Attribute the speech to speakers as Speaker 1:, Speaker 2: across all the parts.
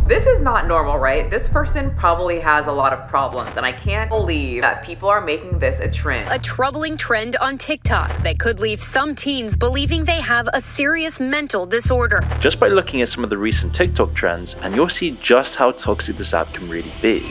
Speaker 1: This is not normal, right? This person probably has a lot of problems, and I can't believe that people are making this a trend.
Speaker 2: A troubling trend on TikTok that could leave some teens believing they have a serious mental disorder.
Speaker 3: Just by looking at some of the recent TikTok trends, and you'll see just how toxic this app can really be.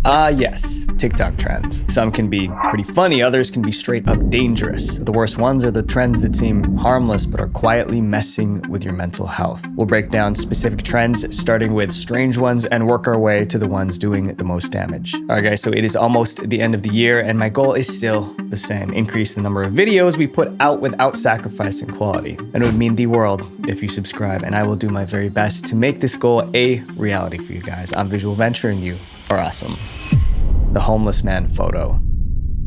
Speaker 4: Yes, TikTok trends. Some can be pretty funny, others can be straight up dangerous. The worst ones are the trends that seem harmless but are quietly messing with your mental health. We'll break down specific trends, starting with strange ones, and work our way to the ones doing the most damage. Alright guys, so it is almost the end of the year, and my goal is still the same. Increase the number of videos we put out without sacrificing quality. And it would mean the world if you subscribe, and I will do my very best to make this goal a reality for you guys. I'm Visual Venture, and you are awesome. The homeless man photo.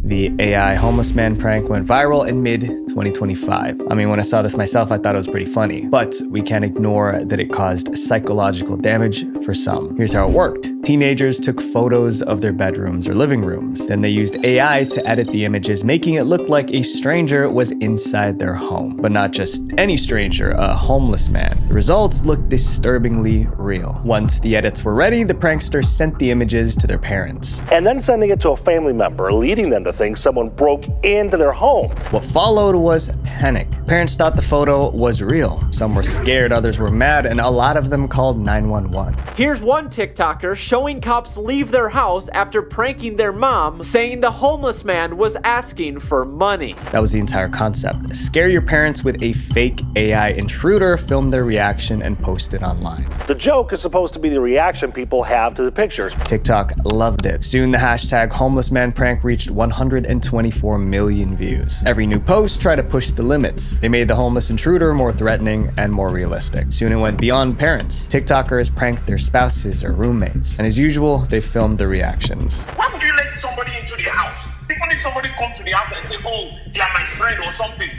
Speaker 4: The AI homeless man prank went viral in mid-2025. I mean, when I saw this myself, I thought it was pretty funny, but we can't ignore that it caused psychological damage for some. Here's how it worked. Teenagers took photos of their bedrooms or living rooms. Then they used AI to edit the images, making it look like a stranger was inside their home. But not just any stranger, a homeless man. The results looked disturbingly real. Once the edits were ready, the prankster sent the images to their parents.
Speaker 5: And then sending it to a family member, leading them to think someone broke into their home.
Speaker 4: What followed was panic. Parents thought the photo was real. Some were scared, others were mad, and a lot of them called 911.
Speaker 6: Here's one TikToker showing cops leave their house after pranking their mom, saying the homeless man was asking for money.
Speaker 4: That was the entire concept. Scare your parents with a fake AI intruder, film their reaction, and post it online.
Speaker 5: The joke is supposed to be the reaction people have to the pictures.
Speaker 4: TikTok loved it. Soon the hashtag homeless man prank reached 124 million views. Every new post tried to push the limits. They made the homeless intruder more threatening and more realistic. Soon it went beyond parents. TikTokers pranked their spouses or roommates. And as usual, they filmed the reactions.
Speaker 7: Why would you let somebody into the house? Even if somebody comes to the house and say, oh, they are my friend or something,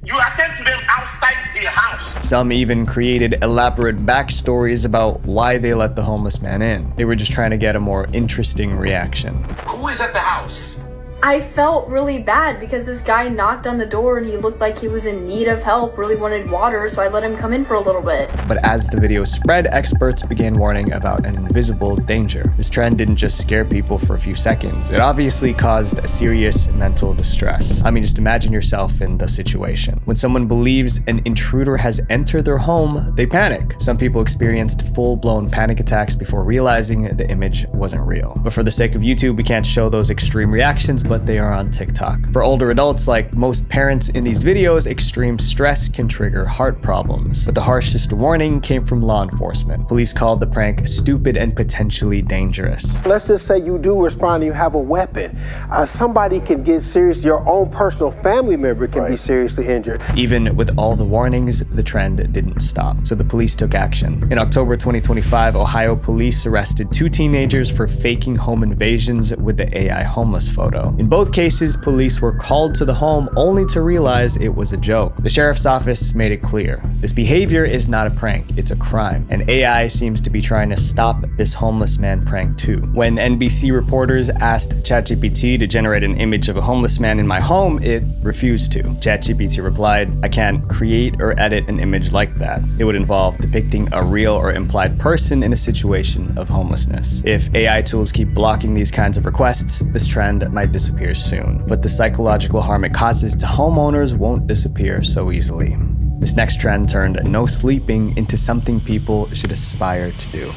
Speaker 7: you attend to them outside the house.
Speaker 4: Some even created elaborate backstories about why they let the homeless man in. They were just trying to get a more interesting reaction.
Speaker 7: Who is at the house?
Speaker 8: I felt really bad because this guy knocked on the door and he looked like he was in need of help, really wanted water, so I let him come in for a little bit.
Speaker 4: But as the video spread, experts began warning about an invisible danger. This trend didn't just scare people for a few seconds. It obviously caused a serious mental distress. I mean, just imagine yourself in the situation. When someone believes an intruder has entered their home, they panic. Some people experienced full-blown panic attacks before realizing the image wasn't real. But for the sake of YouTube, we can't show those extreme reactions, but they are on TikTok. For older adults, like most parents in these videos, extreme stress can trigger heart problems. But the harshest warning came from law enforcement. Police called the prank stupid and potentially dangerous.
Speaker 9: Let's just say you do respond and you have a weapon. Somebody can get serious, your own personal family member can be seriously injured.
Speaker 4: Even with all the warnings, the trend didn't stop, so the police took action. In October 2025, Ohio police arrested 2 teenagers for faking home invasions with the AI homeless photo. In both cases, police were called to the home only to realize it was a joke. The sheriff's office made it clear. This behavior is not a prank, it's a crime. And AI seems to be trying to stop this homeless man prank too. When NBC reporters asked ChatGPT to generate an image of a homeless man in my home, it refused to. ChatGPT replied, I can't create or edit an image like that. It would involve depicting a real or implied person in a situation of homelessness. If AI tools keep blocking these kinds of requests, this trend might disappear soon. But the psychological harm it causes to homeowners won't disappear so easily. This next trend turned no sleeping into something people should aspire to do.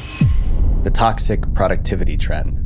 Speaker 4: The toxic productivity trend.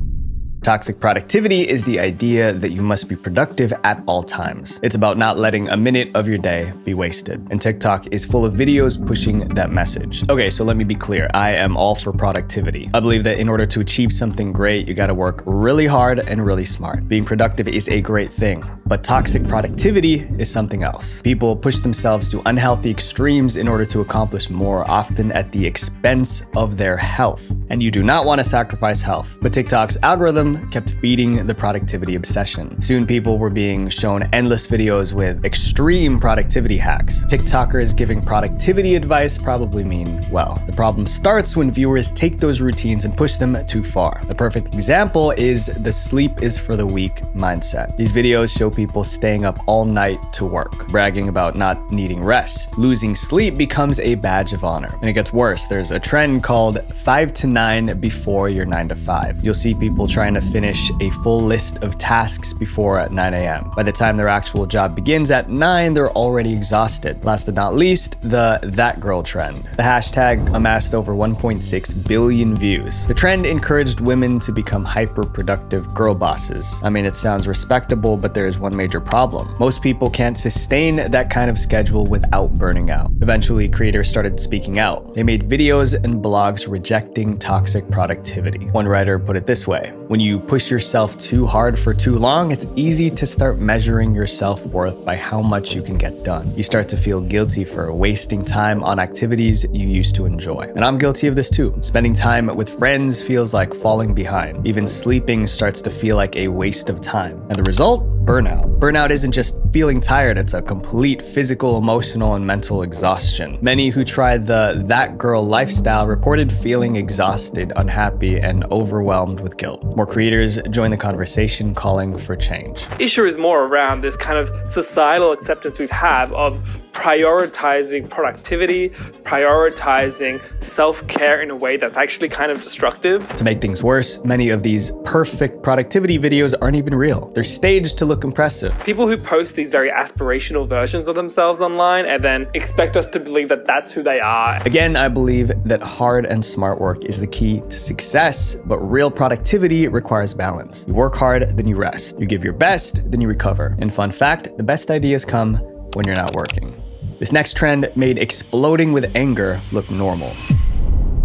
Speaker 4: Toxic productivity is the idea that you must be productive at all times. It's about not letting a minute of your day be wasted. And TikTok is full of videos pushing that message. Okay, so let me be clear. I am all for productivity. I believe that in order to achieve something great, you gotta work really hard and really smart. Being productive is a great thing, but toxic productivity is something else. People push themselves to unhealthy extremes in order to accomplish more, often at the expense of their health. And you do not want to sacrifice health. But TikTok's algorithm algorithm kept feeding the productivity obsession. Soon people were being shown endless videos with extreme productivity hacks. TikTokers giving productivity advice probably mean well. The problem starts when viewers take those routines and push them too far. The perfect example is the sleep is for the weak mindset. These videos show people staying up all night to work, bragging about not needing rest. Losing sleep becomes a badge of honor. And it gets worse. There's a trend called 5 to 9 before your 9 to 5. You'll see people trying to finish a full list of tasks before 9 a.m. By the time their actual job begins at 9, they're already exhausted. Last but not least, the that girl trend. The hashtag amassed over 1.6 billion views. The trend encouraged women to become hyper-productive girl bosses. I mean, it sounds respectable, but there's one major problem. Most people can't sustain that kind of schedule without burning out. Eventually, creators started speaking out. They made videos and blogs rejecting toxic productivity. One writer put it this way: when you push yourself too hard for too long, it's easy to start measuring your self-worth by how much you can get done. You start to feel guilty for wasting time on activities you used to enjoy. And I'm guilty of this too. Spending time with friends feels like falling behind. Even sleeping starts to feel like a waste of time. And the result? Burnout. Burnout isn't just feeling tired, it's a complete physical, emotional, and mental exhaustion. Many who tried the that girl lifestyle reported feeling exhausted, unhappy, and overwhelmed with guilt. More creators joined the conversation calling for change.
Speaker 10: Issue is more around this kind of societal acceptance we have of prioritizing productivity, prioritizing self-care in a way that's actually kind of destructive.
Speaker 4: To make things worse, many of these perfect productivity videos aren't even real. They're staged to look impressive.
Speaker 10: People who post these very aspirational versions of themselves online and then expect us to believe that that's who they are.
Speaker 4: Again, I believe that hard and smart work is the key to success, but real productivity requires balance. You work hard, then you rest. You give your best, then you recover. And fun fact, the best ideas come when you're not working. This next trend made exploding with anger look normal.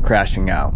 Speaker 4: Crashing out.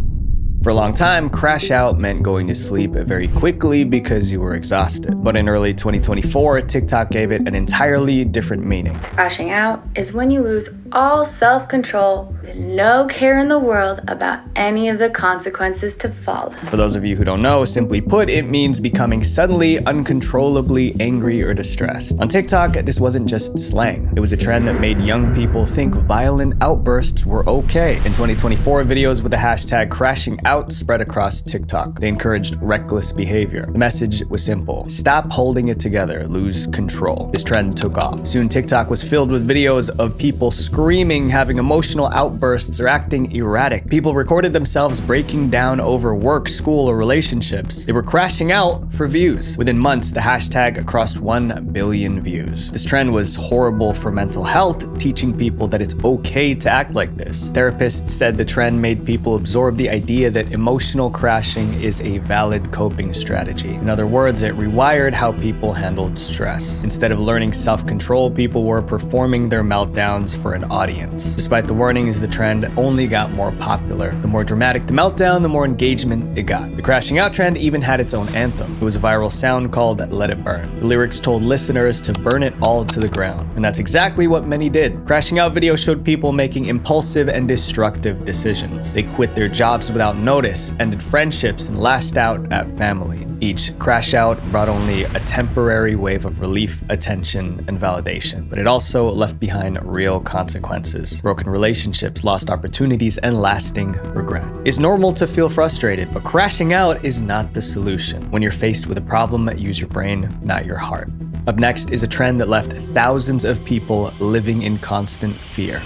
Speaker 4: For a long time, crash out meant going to sleep very quickly because you were exhausted. But in early 2024, TikTok gave it an entirely different meaning.
Speaker 11: Crashing out is when you lose all self-control with no care in the world about any of the consequences to follow.
Speaker 4: For those of you who don't know, simply put, it means becoming suddenly uncontrollably angry or distressed. On TikTok, this wasn't just slang. It was a trend that made young people think violent outbursts were okay. In 2024, videos with the hashtag crashing out spread across TikTok. They encouraged reckless behavior. The message was simple: stop holding it together, lose control. This trend took off. Soon TikTok was filled with videos of people screaming, having emotional outbursts, or acting erratic. People recorded themselves breaking down over work, school, or relationships. They were crashing out for views. Within months, the hashtag crossed 1 billion views. This trend was horrible for mental health, teaching people that it's okay to act like this. Therapists said the trend made people absorb the idea that emotional crashing is a valid coping strategy. In other words, it rewired how people handled stress. Instead of learning self-control, people were performing their meltdowns for an audience. Despite the warnings, the trend only got more popular. The more dramatic the meltdown, the more engagement it got. The crashing out trend even had its own anthem. It was a viral sound called Let It Burn. The lyrics told listeners to burn it all to the ground. And that's exactly what many did. Crashing out videos showed people making impulsive and destructive decisions. They quit their jobs without notice, ended friendships, and lashed out at family. Each crash out brought only a temporary wave of relief, attention, and validation, but it also left behind real consequences: broken relationships, lost opportunities, and lasting regret. It's normal to feel frustrated, but crashing out is not the solution. When you're faced with a problem, use your brain, not your heart. Up next is a trend that left thousands of people living in constant fear: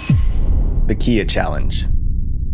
Speaker 4: the Kia Challenge.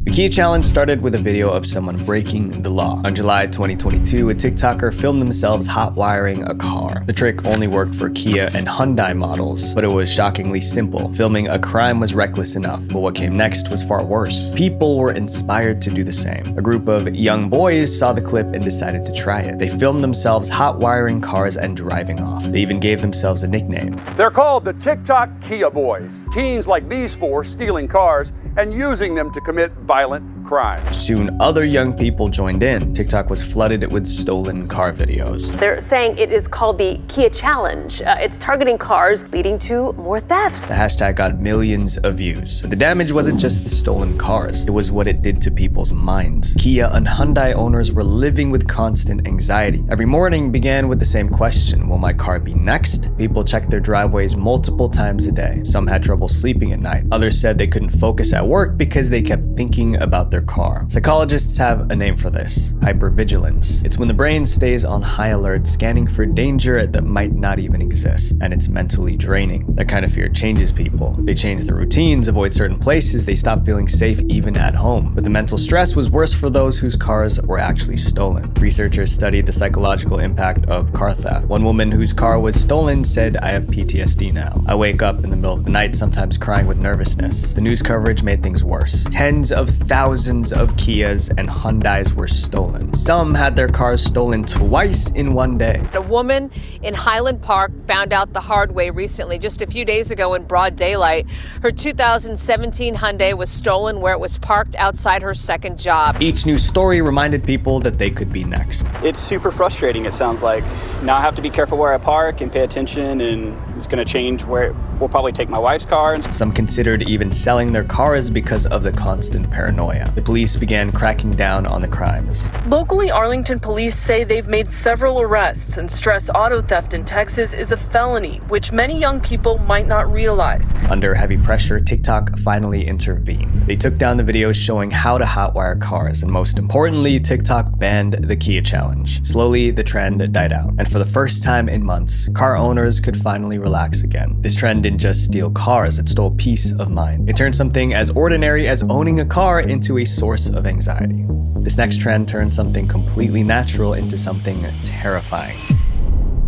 Speaker 4: The Kia Challenge started with a video of someone breaking the law. On July 2022, a TikToker filmed themselves hot wiring a car. The trick only worked for Kia and Hyundai models, but it was shockingly simple. Filming a crime was reckless enough, but what came next was far worse. People were inspired to do the same. A group of young boys saw the clip and decided to try it. They filmed themselves hot wiring cars and driving off. They even gave themselves a nickname.
Speaker 12: They're called the TikTok Kia Boys. Teens like these four stealing cars and using them to commit violent crime.
Speaker 4: Soon, other young people joined in. TikTok was flooded with stolen car videos.
Speaker 13: They're saying it is called the Kia Challenge. It's targeting cars, leading to more thefts.
Speaker 4: The hashtag got millions of views. But the damage wasn't just the stolen cars, it was what it did to people's minds. Kia and Hyundai owners were living with constant anxiety. Every morning began with the same question: will my car be next? People checked their driveways multiple times a day. Some had trouble sleeping at night. Others said they couldn't focus at work because they kept thinking about their car. Psychologists have a name for this: hypervigilance. It's when the brain stays on high alert, scanning for danger that might not even exist, and it's mentally draining. That kind of fear changes people. They change their routines, avoid certain places, they stop feeling safe even at home. But the mental stress was worse for those whose cars were actually stolen. Researchers studied the psychological impact of car theft. One woman whose car was stolen said, "I have PTSD now. I wake up in the middle of the night, sometimes crying with nervousness." The news coverage made things worse. Tens of thousands of Kias and Hyundais were stolen. Some had their cars stolen twice in one day.
Speaker 14: A woman in Highland Park found out the hard way recently, just a few days ago in broad daylight. Her 2017 Hyundai was stolen where it was parked outside her second job.
Speaker 4: Each new story reminded people that they could be next.
Speaker 12: It's super frustrating, it sounds like. Now I have to be careful where I park and pay attention, and it's going to change where we'll probably take my wife's car.
Speaker 4: Some considered even selling their cars because of the constant paranoia. The police began cracking down on the crimes.
Speaker 15: Locally, Arlington police say they've made several arrests and stress auto theft in Texas is a felony, which many young people might not realize.
Speaker 4: Under heavy pressure, TikTok finally intervened. They took down the videos showing how to hotwire cars, and most importantly, TikTok banned the Kia Challenge. Slowly, the trend died out, and for the first time in months, car owners could finally relax again. This trend didn't just steal cars, it stole peace of mind. It turned something as ordinary as owning a car into a source of anxiety. This next trend turned something completely natural into something terrifying.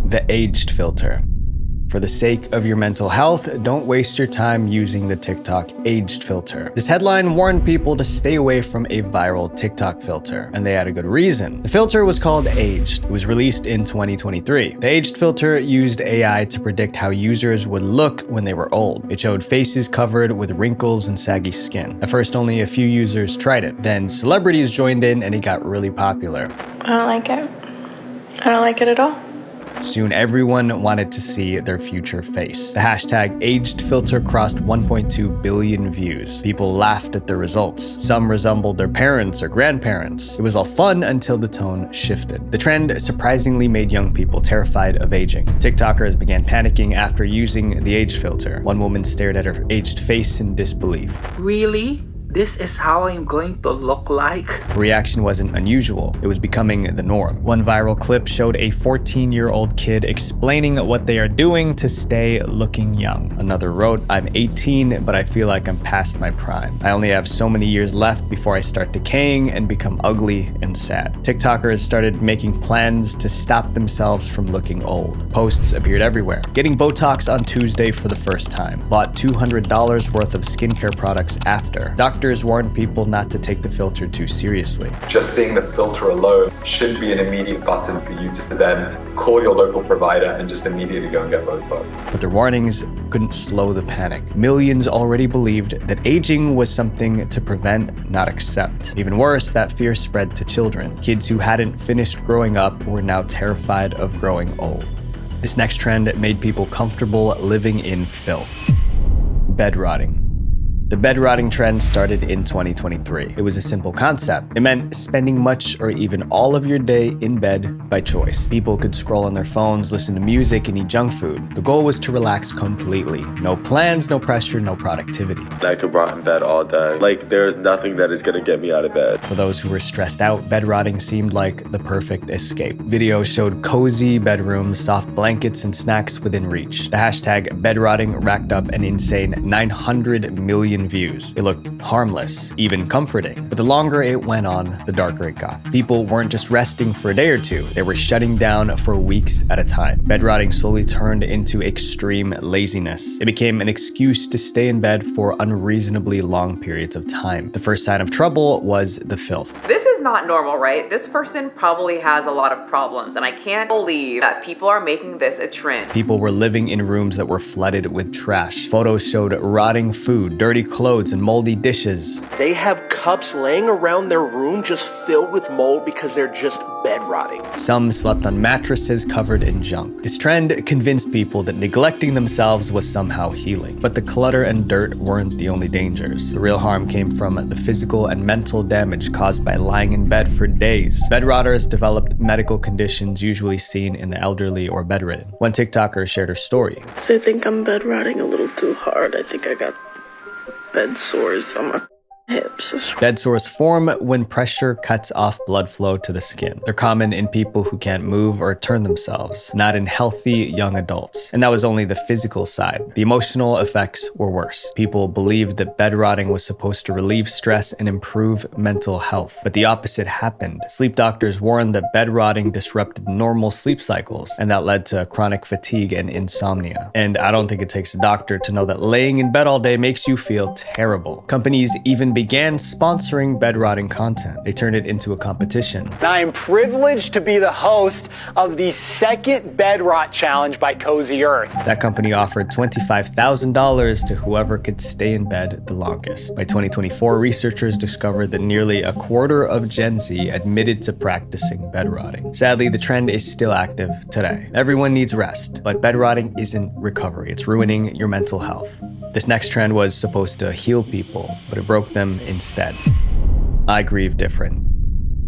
Speaker 4: The aged filter. For the sake of your mental health, don't waste your time using the TikTok aged filter. This headline warned people to stay away from a viral TikTok filter, and they had a good reason. The filter was called Aged. It was released in 2023. The aged filter used AI to predict how users would look when they were old. It showed faces covered with wrinkles and saggy skin. At first, only a few users tried it. Then celebrities joined in and it got really popular.
Speaker 16: I don't like it. I don't like it at all.
Speaker 4: Soon everyone wanted to see their future face. The hashtag aged filter crossed 1.2 billion views. People laughed at the results. Some resembled their parents or grandparents. It was all fun until the tone shifted. The trend surprisingly made young people terrified of aging. TikTokers began panicking after using the age filter. One woman stared at her aged face in disbelief.
Speaker 17: Really? This is how I'm going to look like?
Speaker 4: The reaction wasn't unusual. It was becoming the norm. One viral clip showed a 14-year-old kid explaining what they are doing to stay looking young. Another wrote, "I'm 18, but I feel like I'm past my prime. I only have so many years left before I start decaying and become ugly and sad." TikTokers started making plans to stop themselves from looking old. Posts appeared everywhere. Getting Botox on Tuesday for the first time. Bought $200 worth of skincare products after. Doctors warned people not to take the filter too seriously.
Speaker 18: Just seeing the filter alone should be an immediate button for you to then call your local provider and just immediately go and get Botox.
Speaker 4: But their warnings couldn't slow the panic. Millions already believed that aging was something to prevent, not accept. Even worse, that fear spread to children. Kids who hadn't finished growing up were now terrified of growing old. This next trend made people comfortable living in filth. Bed rotting. The bed rotting trend started in 2023. It was a simple concept. It meant spending much or even all of your day in bed by choice. People could scroll on their phones, listen to music, and eat junk food. The goal was to relax completely. No plans, no pressure, no productivity.
Speaker 19: I could rot in bed all day. Like, there's nothing that is gonna get me out of bed.
Speaker 4: For those who were stressed out, bed rotting seemed like the perfect escape. Videos showed cozy bedrooms, soft blankets, and snacks within reach. The hashtag bed rotting racked up an insane 900 million views. It looked harmless, even comforting. But the longer it went on, the darker it got. People weren't just resting for a day or two, they were shutting down for weeks at a time. Bed rotting slowly turned into extreme laziness. It became an excuse to stay in bed for unreasonably long periods of time. The first sign of trouble was the filth.
Speaker 1: This is not normal, right? This person probably has a lot of problems, and I can't believe that people are making this a trend.
Speaker 4: People were living in rooms that were flooded with trash. Photos showed rotting food, dirty clothes, and moldy dishes dishes.
Speaker 9: They have cups laying around their room just filled with mold because they're just bed rotting.
Speaker 4: Some slept on mattresses covered in junk. This trend convinced people that neglecting themselves was somehow healing. But the clutter and dirt weren't the only dangers. The real harm came from the physical and mental damage caused by lying in bed for days. Bed rotters developed medical conditions usually seen in the elderly or bedridden. One TikToker shared her story.
Speaker 16: So I think I'm bed rotting a little too hard. I think I got bed sores on my hips.
Speaker 4: Bed sores form when pressure cuts off blood flow to the skin. They're common in people who can't move or turn themselves, not in healthy young adults. And that was only the physical side. The emotional effects were worse. People believed that bed rotting was supposed to relieve stress and improve mental health. But the opposite happened. Sleep doctors warned that bed rotting disrupted normal sleep cycles, and that led to chronic fatigue and insomnia. And I don't think it takes a doctor to know that laying in bed all day makes you feel terrible. Companies even began sponsoring bed rotting content. They turned it into a competition.
Speaker 20: I am privileged to be the host of the second Bed Rot Challenge by Cozy Earth.
Speaker 4: That company offered $25,000 to whoever could stay in bed the longest. By 2024, researchers discovered that nearly a quarter of Gen Z admitted to practicing bed rotting. Sadly, the trend is still active today. Everyone needs rest, but bed rotting isn't recovery. It's ruining your mental health. This next trend was supposed to heal people, but it broke them instead. I grieve different.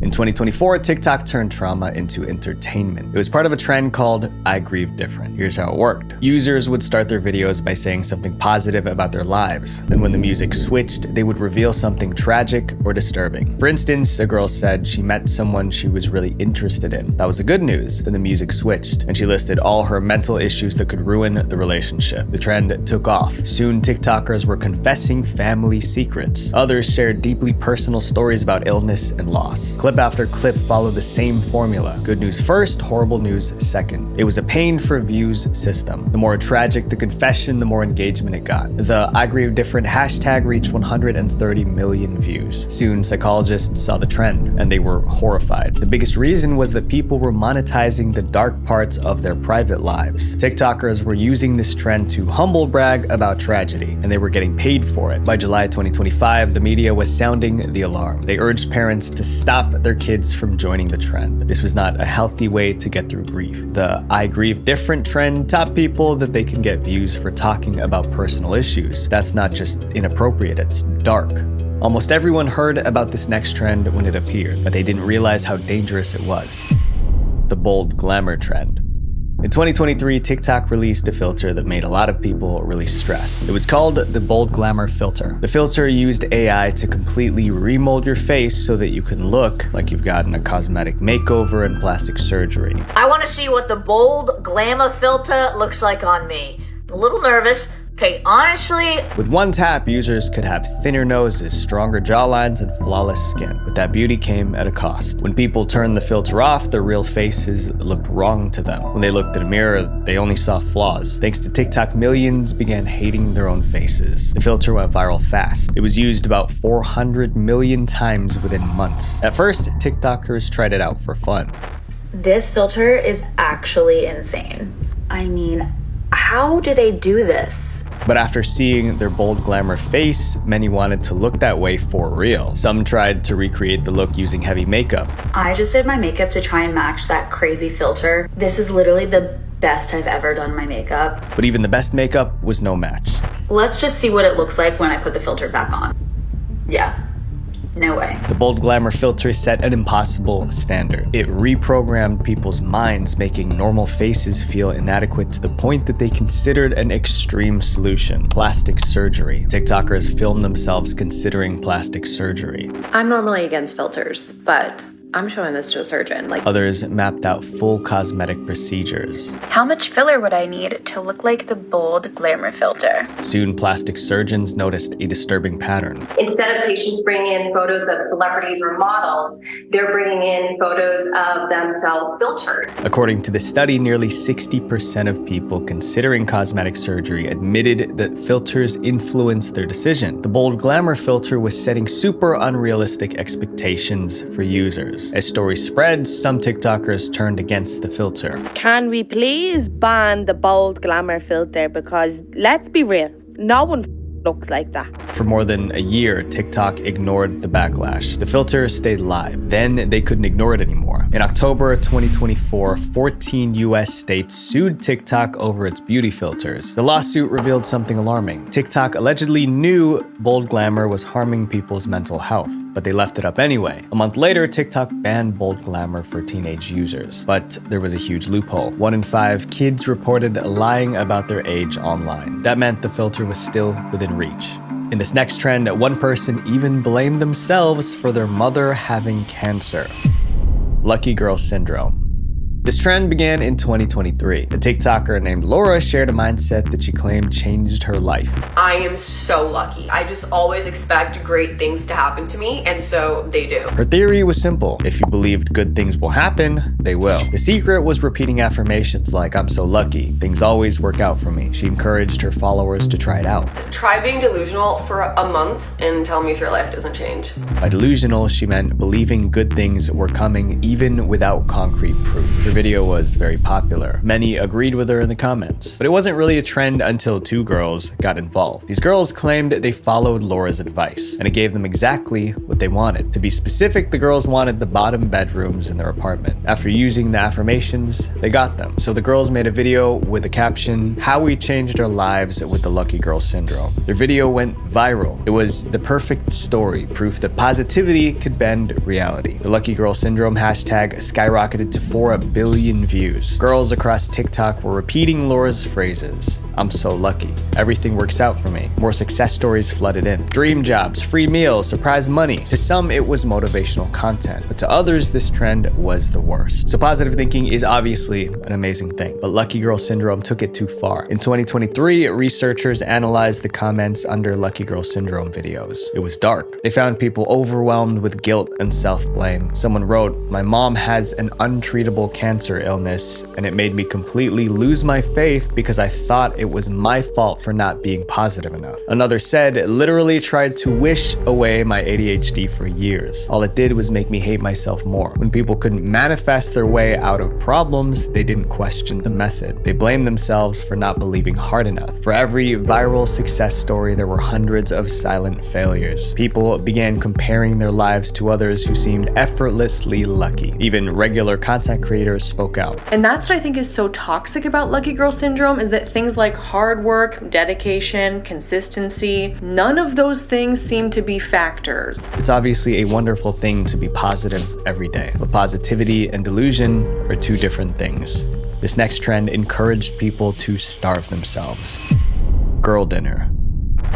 Speaker 4: In 2024, TikTok turned trauma into entertainment. It was part of a trend called I Grieve Different. Here's how it worked. Users would start their videos by saying something positive about their lives. Then when the music switched, they would reveal something tragic or disturbing. For instance, a girl said she met someone she was really interested in. That was the good news. Then the music switched, and she listed all her mental issues that could ruin the relationship. The trend took off. Soon, TikTokers were confessing family secrets. Others shared deeply personal stories about illness and loss. Clip after clip followed the same formula. Good news first, horrible news second. It was a pain for views system. The more tragic the confession, the more engagement it got. The I Grieve Different hashtag reached 130 million views. Soon, psychologists saw the trend, and they were horrified. The biggest reason was that people were monetizing the dark parts of their private lives. TikTokers were using this trend to humble brag about tragedy, and they were getting paid for it. By July 2025, the media was sounding the alarm. They urged parents to stop their kids from joining the trend. This was not a healthy way to get through grief. The I Grieve Different trend taught people that they can get views for talking about personal issues. That's not just inappropriate, it's dark. Almost everyone heard about this next trend when it appeared, but they didn't realize how dangerous it was. The bold glamour trend. In 2023, TikTok released a filter that made a lot of people really stressed. It was called the Bold Glamour Filter. The filter used AI to completely remold your face so that you can look like you've gotten a cosmetic makeover and plastic surgery.
Speaker 21: I want to see what the Bold Glamour Filter looks like on me. A little nervous. Okay, honestly...
Speaker 4: With one tap, users could have thinner noses, stronger jawlines, and flawless skin. But that beauty came at a cost. When people turned the filter off, their real faces looked wrong to them. When they looked in a mirror, they only saw flaws. Thanks to TikTok, millions began hating their own faces. The filter went viral fast. It was used about 400 million times within months. At first, TikTokers tried it out for fun.
Speaker 11: This filter is actually insane. I mean, how do they do this?
Speaker 4: But after seeing their bold glamour face, many wanted to look that way for real. Some tried to recreate the look using heavy makeup.
Speaker 11: I just did my makeup to try and match that crazy filter. This is literally the best I've ever done my makeup.
Speaker 4: But even the best makeup was no match.
Speaker 11: Let's just see what it looks like when I put the filter back on. Yeah. No way.
Speaker 4: The bold glamour filter set an impossible standard. It reprogrammed people's minds, making normal faces feel inadequate to the point that they considered an extreme solution: plastic surgery. TikTokers filmed themselves considering plastic surgery.
Speaker 22: I'm normally against filters, but I'm showing this to a surgeon.
Speaker 4: Others mapped out full cosmetic procedures.
Speaker 16: How much filler would I need to look like the Bold Glamour Filter?
Speaker 4: Soon, plastic surgeons noticed a disturbing pattern.
Speaker 23: Instead of patients bringing in photos of celebrities or models, they're bringing in photos of themselves filtered.
Speaker 4: According to the study, nearly 60% of people considering cosmetic surgery admitted that filters influenced their decision. The Bold Glamour Filter was setting super unrealistic expectations for users. As stories spread, some TikTokers turned against the filter.
Speaker 24: Can we please ban the Bold Glamour Filter? Because let's be real, no one
Speaker 2: looks like that.
Speaker 4: For more than a year, TikTok ignored the backlash. The filter stayed live. Then they couldn't ignore it anymore. In October 2024, 14 US states sued TikTok over its beauty filters. The lawsuit revealed something alarming. TikTok allegedly knew bold glamour was harming people's mental health, but they left it up anyway. A month later, TikTok banned bold glamour for teenage users. But there was a huge loophole. 1 in 5 kids reported lying about their age online. That meant the filter was still within reach. In this next trend, one person even blamed themselves for their mother having cancer. Lucky girl syndrome. This trend began in 2023. A TikToker named Laura shared a mindset that she claimed changed her life.
Speaker 3: I am so lucky. I just always expect great things to happen to me, and so they do.
Speaker 4: Her theory was simple. If you believed good things will happen, they will. The secret was repeating affirmations like, I'm so lucky, things always work out for me. She encouraged her followers to try it out.
Speaker 3: Try being delusional for a month and tell me if your life doesn't change.
Speaker 4: By delusional, she meant believing good things were coming even without concrete proof. Her video was very popular. Many agreed with her in the comments. But it wasn't really a trend until 2 girls got involved. These girls claimed they followed Laura's advice, and it gave them exactly what they wanted. To be specific, the girls wanted the bottom bedrooms in their apartment. After using the affirmations, they got them. So the girls made a video with a caption, "How we changed our lives with the lucky girl syndrome." Their video went viral. It was the perfect story, proof that positivity could bend reality. The lucky girl syndrome hashtag skyrocketed to 4 billion views. Girls across TikTok were repeating Laura's phrases. I'm so lucky. Everything works out for me. More success stories flooded in. Dream jobs, free meals, surprise money. To some, it was motivational content, but to others, this trend was the worst. So positive thinking is obviously an amazing thing, but lucky girl syndrome took it too far. In 2023, researchers analyzed the comments under lucky girl syndrome videos. It was dark. They found people overwhelmed with guilt and self-blame. Someone wrote, "My mom has an untreatable cancer illness, and it made me completely lose my faith because I thought it was my fault for not being positive enough." Another said, "Literally tried to wish away my ADHD for years. All it did was make me hate myself more." When people couldn't manifest their way out of problems, they didn't question the method. They blamed themselves for not believing hard enough. For every viral success story, there were hundreds of silent failures. People began comparing their lives to others who seemed effortlessly lucky. Even regular content creators spoke out.
Speaker 6: And that's what I think is so toxic about lucky girl syndrome, is that things like hard work, dedication, consistency, none of those things seem to be factors.
Speaker 4: It's obviously a wonderful thing to be positive every day, but positivity and delusion are 2 different things. This next trend encouraged people to starve themselves. Girl dinner.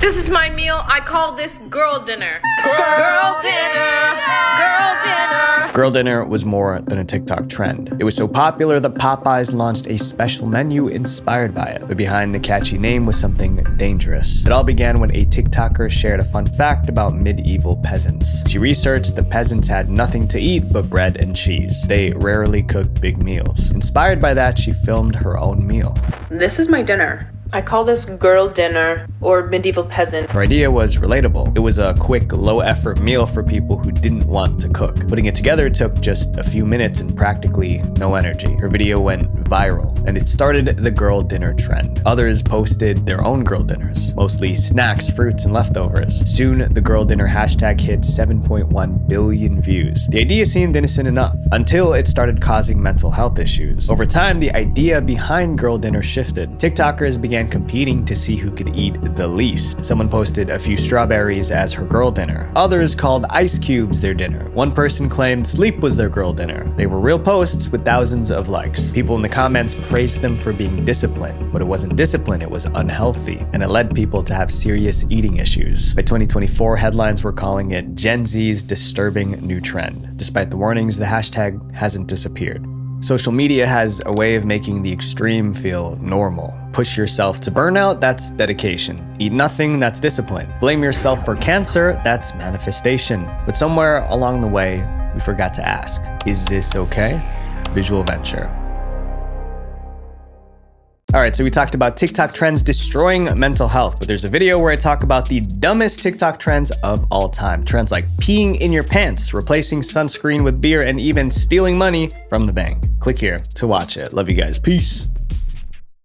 Speaker 24: This is my meal. I call this girl dinner. Girl dinner. Girl dinner.
Speaker 4: Girl dinner was more than a TikTok trend. It was so popular that Popeyes launched a special menu inspired by it. But behind the catchy name was something dangerous. It all began when a TikToker shared a fun fact about medieval peasants. She researched that peasants had nothing to eat but bread and cheese. They rarely cooked big meals. Inspired by that, she filmed her own meal.
Speaker 6: This is my dinner. I call this girl dinner or medieval peasant.
Speaker 4: Her idea was relatable. It was a quick, low-effort meal for people who didn't want to cook. Putting it together took just a few minutes and practically no energy. Her video went viral, and it started the girl dinner trend. Others posted their own girl dinners, mostly snacks, fruits, and leftovers. Soon, the girl dinner hashtag hit 7.1 billion views. The idea seemed innocent enough, until it started causing mental health issues. Over time, the idea behind girl dinner shifted. TikTokers began competing to see who could eat the least. Someone posted a few strawberries as her girl dinner. Others called ice cubes their dinner. One person claimed sleep was their girl dinner. They were real posts with thousands of likes. People in the comments praised them for being disciplined, but it wasn't discipline, it was unhealthy, and it led people to have serious eating issues. By 2024, headlines were calling it Gen Z's disturbing new trend. Despite the warnings, the hashtag hasn't disappeared. Social media has a way of making the extreme feel normal. Push yourself to burnout, that's dedication. Eat nothing, that's discipline. Blame yourself for cancer, that's manifestation. But somewhere along the way, we forgot to ask, is this okay? Visual venture. All right, so we talked about TikTok trends destroying mental health, but there's a video where I talk about the dumbest TikTok trends of all time. Trends like peeing in your pants, replacing sunscreen with beer, and even stealing money from the bank. Click here to watch it. Love you guys. Peace.